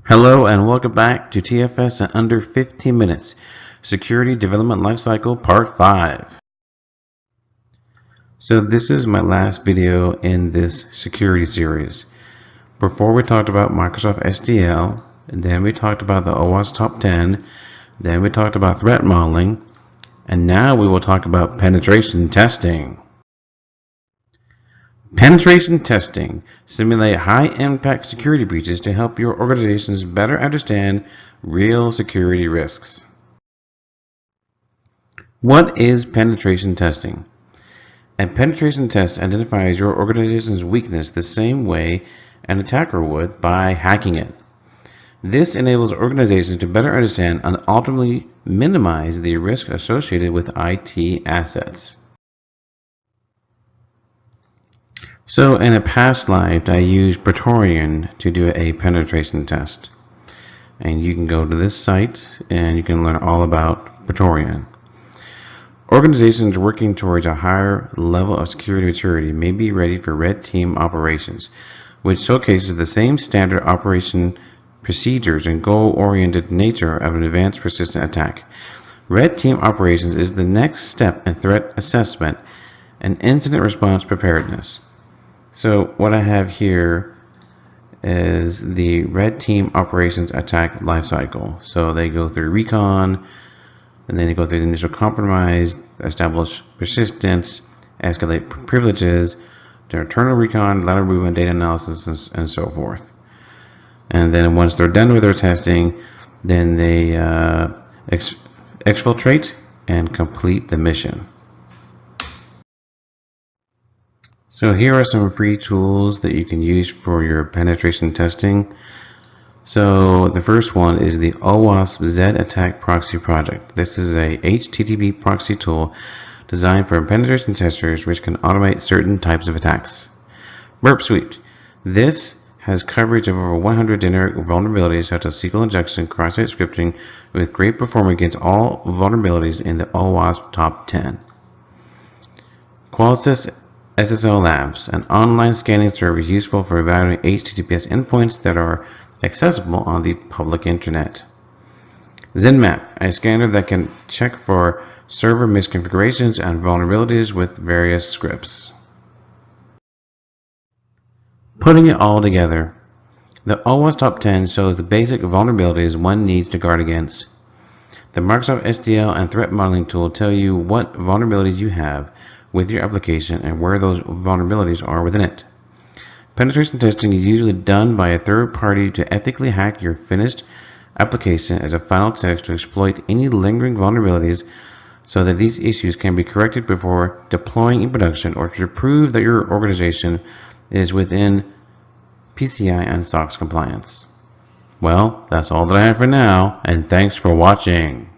Hello and welcome back to TFS in under 15 minutes, Security Development Lifecycle Part 5. So this is my last video in this security series. Before we talked about Microsoft SDL, and then we talked about the OWASP Top 10, then we talked about threat modeling, and now we will talk about penetration testing. Penetration testing simulate high-impact security breaches to help your organizations better understand real security risks. What is penetration testing? A penetration test identifies your organization's weakness the same way an attacker would by hacking it. This enables organizations to better understand and ultimately minimize the risk associated with IT assets. So in a past life, I used Praetorian to do a penetration test. And you can go to this site and you can learn all about Praetorian. Organizations working towards a higher level of security maturity may be ready for red team operations, which showcases the same standard operation procedures and goal-oriented nature of an advanced persistent attack. Red team operations is the next step in threat assessment and incident response preparedness. So what I have here is the red team operations attack lifecycle. So they go through recon, and then they go through the initial compromise, establish persistence, escalate privileges, their internal recon, lateral movement, data analysis, and so forth. And then once they're done with their testing, then they exfiltrate and complete the mission. So here are some free tools that you can use for your penetration testing. So the first one is the OWASP Z Attack Proxy Project. This is a HTTP proxy tool designed for penetration testers which can automate certain types of attacks. Burp Suite. This has coverage of over 100 generic vulnerabilities such as SQL injection, cross-site scripting with great performance against all vulnerabilities in the OWASP Top 10. Qualsys SSL Labs, an online scanning service useful for evaluating HTTPS endpoints that are accessible on the public internet. ZenMap, a scanner that can check for server misconfigurations and vulnerabilities with various scripts. Putting it all together, the OWASP Top 10 shows the basic vulnerabilities one needs to guard against. The Microsoft SDL and threat modeling tool tell you what vulnerabilities you have with your application and where those vulnerabilities are within it. Penetration testing is usually done by a third party to ethically hack your finished application as a final test to exploit any lingering vulnerabilities so that these issues can be corrected before deploying in production or to prove that your organization is within PCI and SOX compliance. Well, that's all that I have for now, and thanks for watching.